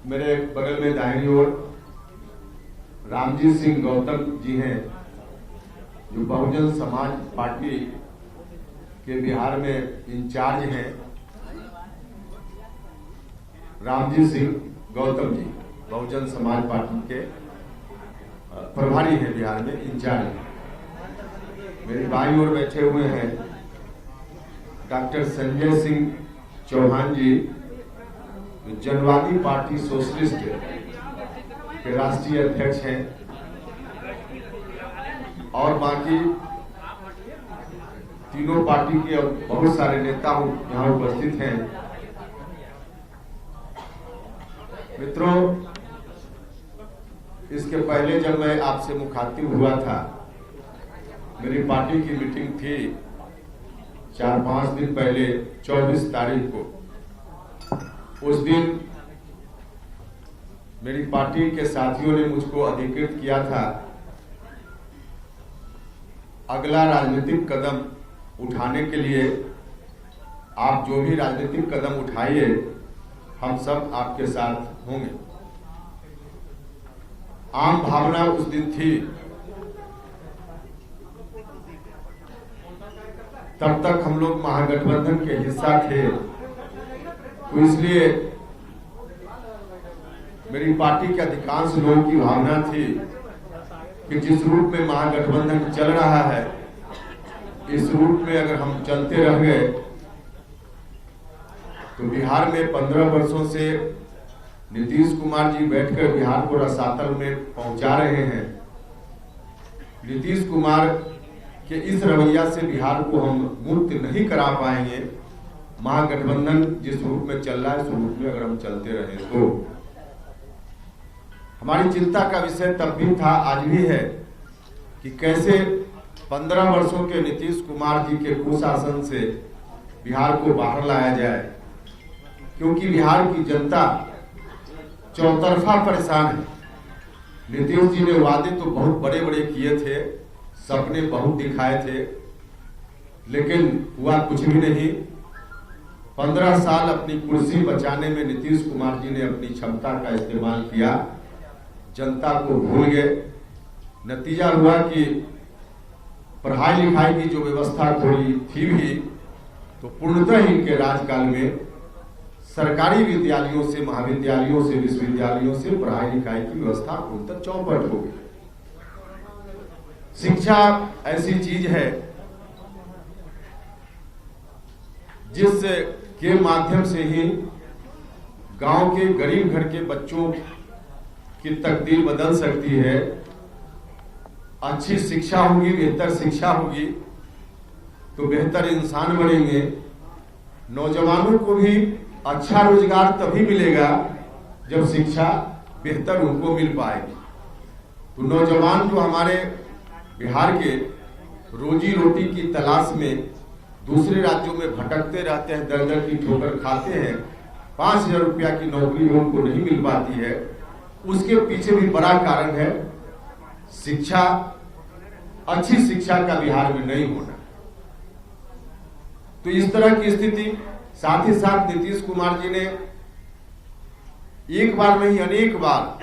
मेरे बगल में दाहिनी ओर रामजीत सिंह गौतम जी हैं, जो बहुजन समाज पार्टी के बिहार में इंचार्ज हैं। रामजीत सिंह गौतम जी बहुजन समाज पार्टी के प्रभारी हैं, बिहार में इंचार्ज हैं। मेरी बाईं ओर बैठे हुए हैं डॉक्टर संजय सिंह चौहान जी, जनवादी पार्टी सोशलिस्ट के राष्ट्रीय अध्यक्ष हैं, और बाकी तीनों पार्टी के बहुत सारे नेता यहाँ उपस्थित हैं। मित्रों, इसके पहले जब मैं आपसे मुखातिब हुआ था, मेरी पार्टी की मीटिंग थी 4-5 दिन पहले 24 तारीख को। उस दिन मेरी पार्टी के साथियों ने मुझको अधिकृत किया था अगला राजनीतिक कदम उठाने के लिए। आप जो भी राजनीतिक कदम उठाइए, हम सब आपके साथ होंगे। आम भावना उस दिन थी, तब तक हम लोग महागठबंधन के हिस्सा थे, तो इसलिए मेरी पार्टी के अधिकांश लोगों की भावना थी कि जिस रूप में महागठबंधन चल रहा है, इस रूप में अगर हम चलते रह गए तो बिहार में 15 वर्षों से नीतीश कुमार जी बैठकर बिहार को रसातल में पहुंचा रहे हैं। नीतीश कुमार के इस रवैया से बिहार को हम मुक्त नहीं करा पाएंगे। महागठबंधन जिस रूप में चल रहा है, उस रूप में अगर हम चलते रहे तो हमारी चिंता का विषय तब भी था, आज भी है, कि कैसे 15 वर्षों के नीतीश कुमार जी के कुशासन से बिहार को बाहर लाया जाए, क्योंकि बिहार की जनता चौतरफा परेशान है। नीतीश जी ने वादे तो बहुत बड़े बड़े किए थे, सपने बहुत दिखाए थे, लेकिन हुआ कुछ भी नहीं। 15 साल अपनी कुर्सी बचाने में नीतीश कुमार जी ने अपनी क्षमता का इस्तेमाल किया, जनता को भूल गए। नतीजा हुआ कि पढ़ाई लिखाई की जो व्यवस्था थोड़ी थी भी, तो पूर्णतः इनके राजकाल में सरकारी विद्यालयों से, महाविद्यालयों से, विश्वविद्यालयों से पढ़ाई लिखाई की व्यवस्था पूर्णतः चौपट हो गई। शिक्षा ऐसी चीज है जिस के माध्यम से ही गांव के गरीब घर के बच्चों की तकदीर बदल सकती है। अच्छी शिक्षा होगी, बेहतर शिक्षा होगी तो बेहतर इंसान बनेंगे। नौजवानों को भी अच्छा रोजगार तभी मिलेगा जब शिक्षा बेहतर उनको मिल पाएगी। तो नौजवान जो हमारे बिहार के रोजी रोटी की तलाश में दूसरे राज्यों में भटकते रहते हैं, दर दर की ठोकर खाते हैं, 5,000 रुपया की नौकरी उनको नहीं मिल पाती है, उसके पीछे भी बड़ा कारण है शिक्षा, अच्छी शिक्षा का बिहार में नहीं होना। तो इस तरह की स्थिति, साथ ही साथ नीतीश कुमार जी ने एक बार नहीं अनेक बार,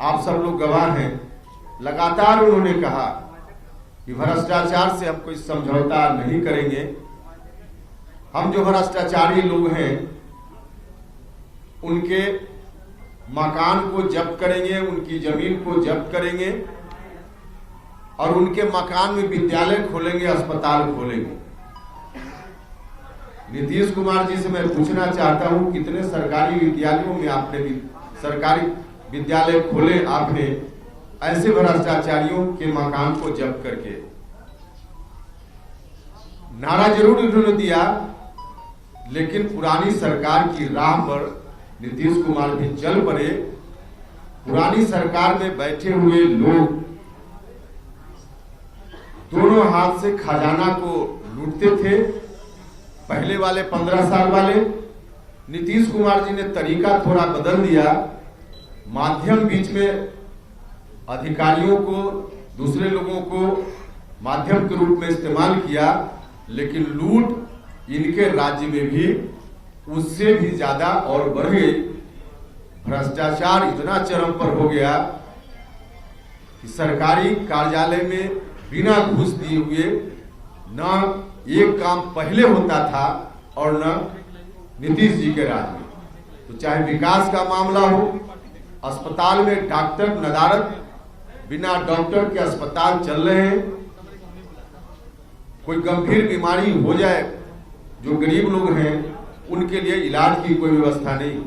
आप सब लोग गवाह हैं, लगातार उन्होंने कहा कि भ्रष्टाचार से हम कोई समझौता नहीं करेंगे। हम जो भ्रष्टाचारी लोग हैं उनके मकान को जब्त करेंगे, उनकी जमीन को जब्त करेंगे और उनके मकान में विद्यालय खोलेंगे, अस्पताल खोलेंगे। नीतीश कुमार जी से मैं पूछना चाहता हूं, कितने सरकारी विद्यालयों में आपने सरकारी विद्यालय खोले आपने ऐसे भ्रष्टाचारियों के मकान को जब्त करके? नारा जरूर उन्होंने दिया, लेकिन पुरानी सरकार की राह पर नीतीश कुमार भी चल पड़े। पुरानी सरकार में बैठे हुए लोग दोनों हाथ से खजाना को लूटते थे। पहले वाले 15 साल वाले, नीतीश कुमार जी ने तरीका थोड़ा बदल दिया, माध्यम बीच में अधिकारियों को, दूसरे लोगों को माध्यम के रूप में इस्तेमाल किया, लेकिन लूट इनके राज्य में भी उससे भी ज्यादा और बढ़ गई। भ्रष्टाचार इतना चरम पर हो गया कि सरकारी कार्यालय में बिना घूस दिए हुए न एक काम पहले होता था और न नीतीश जी के राज में। तो चाहे विकास का मामला हो, अस्पताल में डॉक्टर नदारत, बिना डॉक्टर के अस्पताल चल रहे हैं। कोई गंभीर बीमारी हो जाए, जो गरीब लोग हैं उनके लिए इलाज की कोई व्यवस्था नहीं।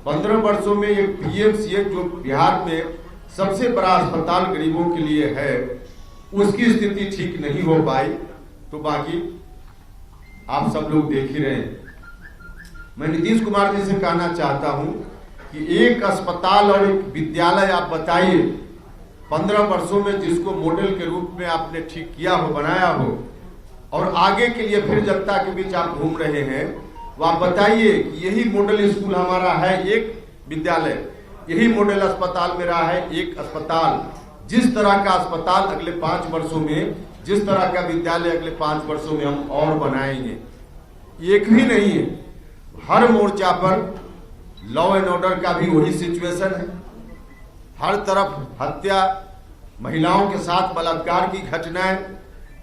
15 वर्षों में एक पीएमसीएच जो बिहार में सबसे बड़ा अस्पताल गरीबों के लिए है, उसकी स्थिति ठीक नहीं हो पाई। तो बाकी आप सब लोग देख ही रहे हैं। मैं नीतीश कुमार जी से कहना चाहता हूं कि एक अस्पताल और एक विद्यालय आप बताइए 15 वर्षों में जिसको मॉडल के रूप में आपने ठीक किया हो, बनाया हो, और आगे के लिए फिर जनता के बीच आप घूम रहे हैं, वो आप बताइए कि यही मॉडल स्कूल हमारा है एक विद्यालय, यही मॉडल अस्पताल मेरा है एक अस्पताल। जिस तरह का अस्पताल अगले 5 वर्षों में, जिस तरह का विद्यालय अगले 5 वर्षों में हम और बनाएंगे, एक भी नहीं है। हर मोर्चा पर लॉ एंड ऑर्डर का भी वही सिचुएशन है। हर तरफ हत्या, महिलाओं के साथ बलात्कार की घटनाएं,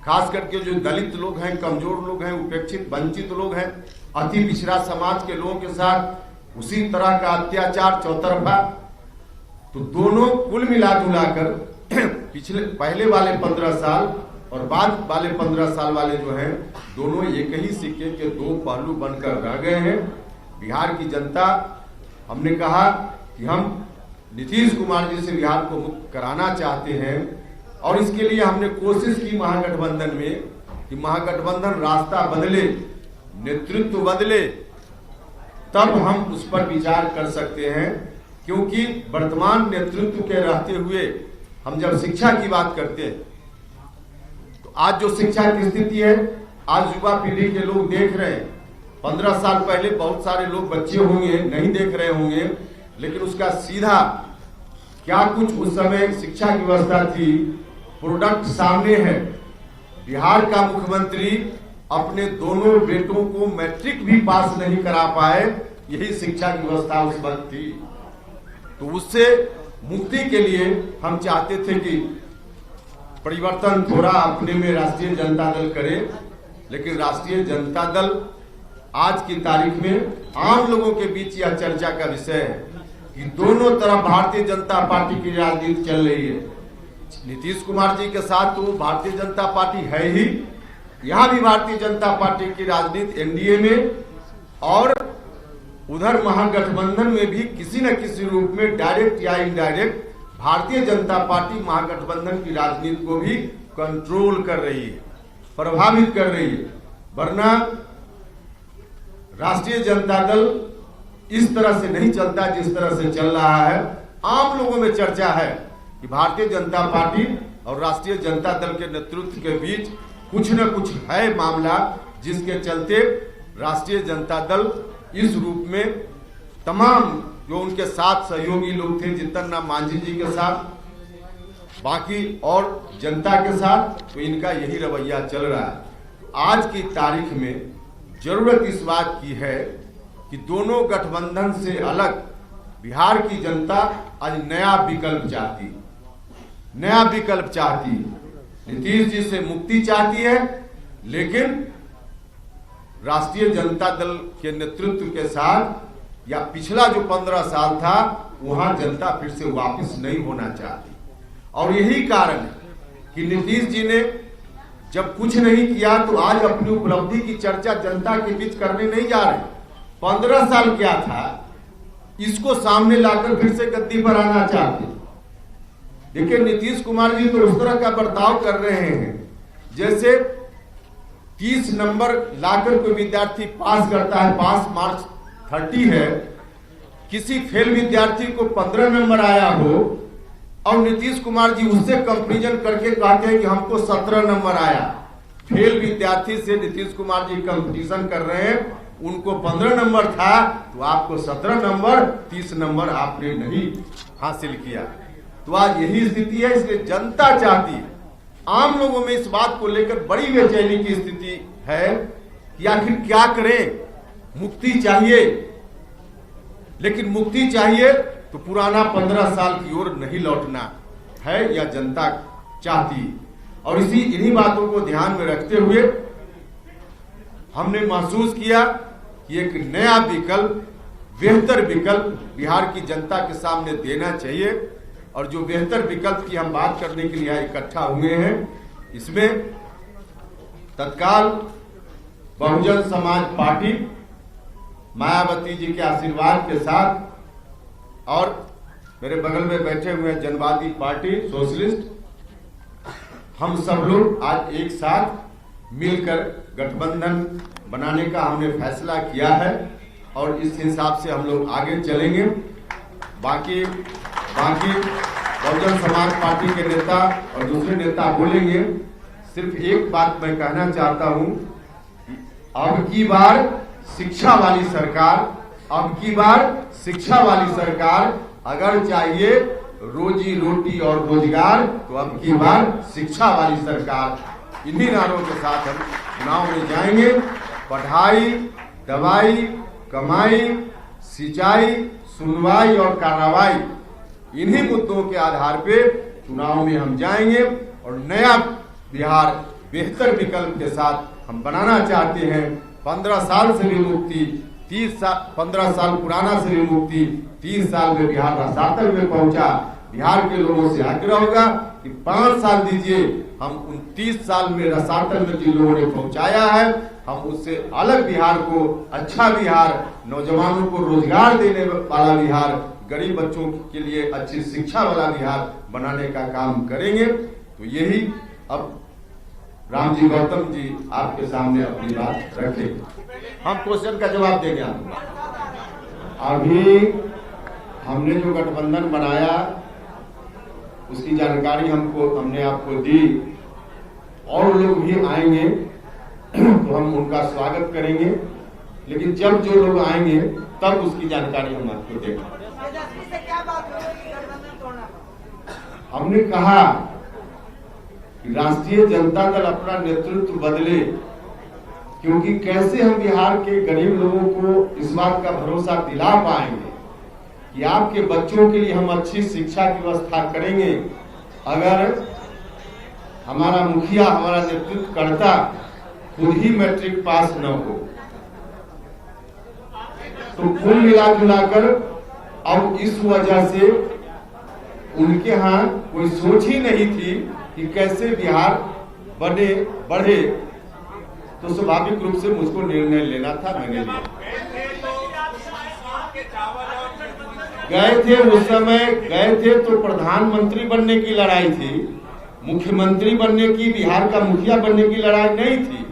खास करके जो दलित लोग हैं, कमजोर लोग हैं, उपेक्षित वंचित लोग हैं, अति पिछड़ा समाज के लोगों के साथ उसी तरह का अत्याचार चौतरफा। तो दोनों कुल मिला जुलाकर पहले वाले 15 साल और बाद वाले 15 साल वाले जो हैं, दोनों एक ही सिक्के के दो पहलू बनकर रह गए हैं। बिहार की जनता, हमने कहा कि हम नीतीश कुमार जी से बिहार को मुक्त कराना चाहते हैं और इसके लिए हमने कोशिश की महागठबंधन में कि महागठबंधन रास्ता बदले, नेतृत्व बदले, तब हम उस पर विचार कर सकते हैं। क्योंकि वर्तमान नेतृत्व के रहते हुए हम जब शिक्षा की बात करते हैं तो आज जो शिक्षा की स्थिति है, आज युवा पीढ़ी के लोग देख रहे हैं। 15 साल पहले बहुत सारे लोग, बच्चे होंगे, नहीं देख रहे होंगे, लेकिन उसका सीधा क्या कुछ उस समय शिक्षा की व्यवस्था थी, प्रोडक्ट सामने है। बिहार का मुख्यमंत्री अपने दोनों बेटों को मैट्रिक भी पास नहीं करा पाए, यही शिक्षा की व्यवस्था उस वक्त थी। तो उससे मुक्ति के लिए हम चाहते थे कि परिवर्तन थोड़ा अपने में राष्ट्रीय जनता दल करे, लेकिन राष्ट्रीय जनता दल आज की तारीख में आम लोगों के बीच यह चर्चा का विषय है कि दोनों तरफ भारतीय जनता पार्टी की राजनीति चल रही है। नीतीश कुमार जी के साथ तो भारतीय जनता पार्टी है ही, यहां भी भारतीय जनता पार्टी की राजनीति एनडीए में, और उधर महागठबंधन में भी किसी न किसी रूप में डायरेक्ट या इनडायरेक्ट भारतीय जनता पार्टी महागठबंधन की राजनीति को भी कंट्रोल कर रही है, प्रभावित कर रही है। वरना राष्ट्रीय जनता दल इस तरह से नहीं चलता जिस तरह से चल रहा है। आम लोगों में चर्चा है कि भारतीय जनता पार्टी और राष्ट्रीय जनता दल के नेतृत्व के बीच कुछ न कुछ है मामला, जिसके चलते राष्ट्रीय जनता दल इस रूप में तमाम जो उनके साथ सहयोगी लोग थे, जितन राम मांझी जी के साथ, बाकी और जनता के साथ, तो इनका यही रवैया चल रहा है। आज की तारीख में जरूरत इस बात की है कि दोनों गठबंधन से अलग बिहार की जनता आज नया विकल्प चाहती, नया विकल्प चाहती है। नीतीश जी से मुक्ति चाहती है, लेकिन राष्ट्रीय जनता दल के नेतृत्व के साथ या पिछला जो 15 साल था, वहां जनता फिर से वापस नहीं होना चाहती। और यही कारण है कि नीतीश जी ने जब कुछ नहीं किया तो आज अपनी उपलब्धि की चर्चा जनता के बीच करने नहीं जा रहे। 15 साल क्या था, इसको सामने लाकर फिर से गद्दी पर आना चाहते। देखिए, नीतीश कुमार जी तो उस तरह का बर्ताव कर रहे हैं जैसे 30 नंबर लाकर कोई विद्यार्थी पास करता है, पास मार्क्स 30 है, किसी फेल विद्यार्थी को 15 नंबर आया हो और नीतीश कुमार जी उससे कंपैरिजन करके कहते हैं कि हमको 17 नंबर आया। फेल विद्यार्थी से नीतीश कुमार जी कंपटीशन कर रहे हैं, उनको 15 नंबर था तो आपको 17 नंबर, 30 नंबर आपने नहीं हासिल किया। तो आज यही स्थिति है। इसलिए जनता चाहती है, आम लोगों में इस बात को लेकर बड़ी बेचैनी की स्थिति है कि आखिर क्या करें। मुक्ति चाहिए, लेकिन मुक्ति चाहिए तो पुराना 15 साल की ओर नहीं लौटना है या जनता चाहती। और इन्हीं बातों को ध्यान में रखते हुए हमने महसूस किया कि एक नया विकल्प, बेहतर विकल्प बिहार की जनता के सामने देना चाहिए। और जो बेहतर विकल्प की हम बात करने के लिए इकट्ठा हुए हैं, इसमें तत्काल बहुजन समाज पार्टी मायावती जी के आशीर्वाद के साथ और मेरे बगल में बैठे हुए जनवादी पार्टी सोशलिस्ट, हम सब लोग आज एक साथ मिलकर गठबंधन बनाने का हमने फैसला किया है और इस हिसाब से हम लोग आगे चलेंगे। बाकी बहुजन समाज पार्टी के नेता और दूसरे नेता बोलेंगे। सिर्फ एक बात मैं कहना चाहता हूं, अब की बार शिक्षा वाली सरकार, अगर चाहिए रोजी रोटी और रोजगार, तो अब की बार शिक्षा वाली सरकार। इन्हीं नारों के साथ हम चुनाव में जाएंगे। पढ़ाई, दवाई, कमाई, सिंचाई, सुनवाई और कार्रवाई, इन्हीं मुद्दों के आधार पे चुनाव में हम जाएंगे और नया बिहार बेहतर विकल्प के साथ हम बनाना चाहते हैं। 15 साल से भी मुक्ति, 15 साल पुराना से भी मुक्ति, 30 साल में बिहार रसातल में पहुंचा। बिहार के लोगों से आग्रह होगा कि 5 साल दीजिए, हम 29 साल में रसातल में जिन लोगों ने पहुंचाया है, हम उससे अलग बिहार को, अच्छा बिहार, नौजवानों को रोजगार देने वाला बिहार, गरीब बच्चों के लिए अच्छी शिक्षा वाला बिहार बनाने का काम करेंगे। तो यही अब राम जी, गौतम जी आपके सामने अपनी बात रखें, हम क्वेश्चन का जवाब देंगे आपको। अभी हमने जो गठबंधन बनाया उसकी जानकारी हमने आपको दी, और लोग भी आएंगे तो हम उनका स्वागत करेंगे, लेकिन जब जो लोग आएंगे तब उसकी जानकारी हम आपको देंगे। हमने कहा कि राष्ट्रीय जनता दल अपना नेतृत्व बदले, क्योंकि कैसे हम बिहार के गरीब लोगों को इस बात का भरोसा दिला पाएंगे कि आपके बच्चों के लिए हम अच्छी शिक्षा की व्यवस्था करेंगे, अगर हमारा मुखिया, हमारा नेतृत्व करता खुद ही मैट्रिक पास न हो। तो कुल मिलाकर अब इस वजह से उनके यहाँ कोई सोच ही नहीं थी कि कैसे बिहार बढ़े, तो स्वाभाविक रूप से मुझको निर्णय लेना था, मैंने लिया। गए थे उस समय, गए थे तो प्रधानमंत्री बनने की लड़ाई थी, मुख्यमंत्री बनने की, बिहार का मुखिया बनने की लड़ाई नहीं थी।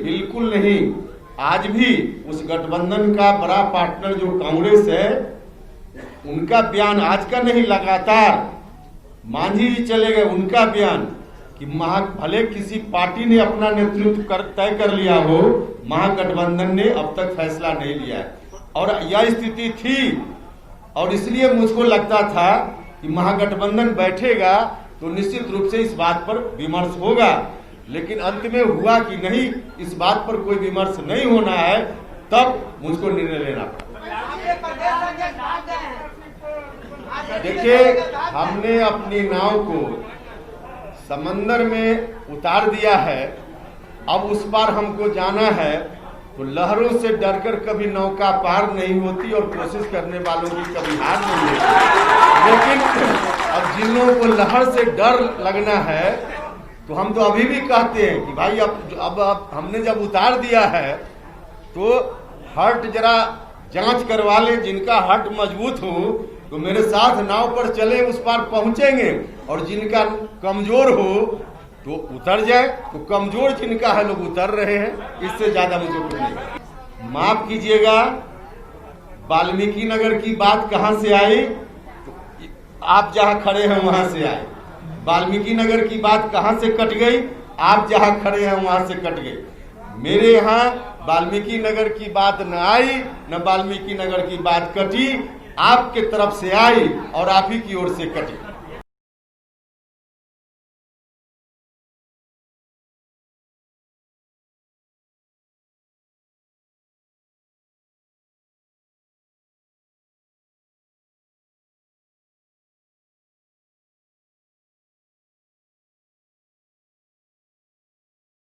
बिल्कुल नहीं। आज भी उस गठबंधन का बड़ा पार्टनर जो कांग्रेस है, उनका बयान आज का नहीं, लगातार मांझी जी चले गए, उनका बयान कि भले किसी पार्टी ने अपना नेतृत्व तय कर लिया हो, महागठबंधन ने अब तक फैसला नहीं लिया है। और यह स्थिति थी, और इसलिए मुझको लगता था कि महागठबंधन बैठेगा तो निश्चित रूप से इस बात पर विमर्श होगा, लेकिन अंत में हुआ कि नहीं, इस बात पर कोई विमर्श नहीं होना है, तब मुझको निर्णय लेना पड़ा। देखिए, हमने अपनी नाव को समंदर में उतार दिया है, अब उस पार हमको जाना है, तो लहरों से डरकर कभी नौका पार नहीं होती और कोशिश करने वालों की कभी हार नहीं होती। लेकिन अब जिन लोगों को लहर से डर लगना है, तो हम तो अभी भी कहते हैं कि भाई अब हमने जब उतार दिया है तो हर्ट जरा जांच करवा ले, जिनका हर्ट मजबूत हो तो मेरे साथ नाव पर चले, उस पार पहुंचेंगे, और जिनका कमजोर हो तो उतर जाए। तो कमजोर जिनका है लोग उतर रहे हैं, इससे ज्यादा मुझे कुछ नहीं। माफ कीजिएगा, वाल्मीकि नगर की बात कहां से आई? तो आप जहां खड़े हैं वहां से आई। वाल्मीकि नगर की बात कहां से कट गई? आप जहां खड़े हैं वहां से कट गई। मेरे यहाँ वाल्मीकि नगर की बात न आई, न वाल्मीकि नगर की बात कटी, आपके तरफ से आई और आप ही की ओर से कटी।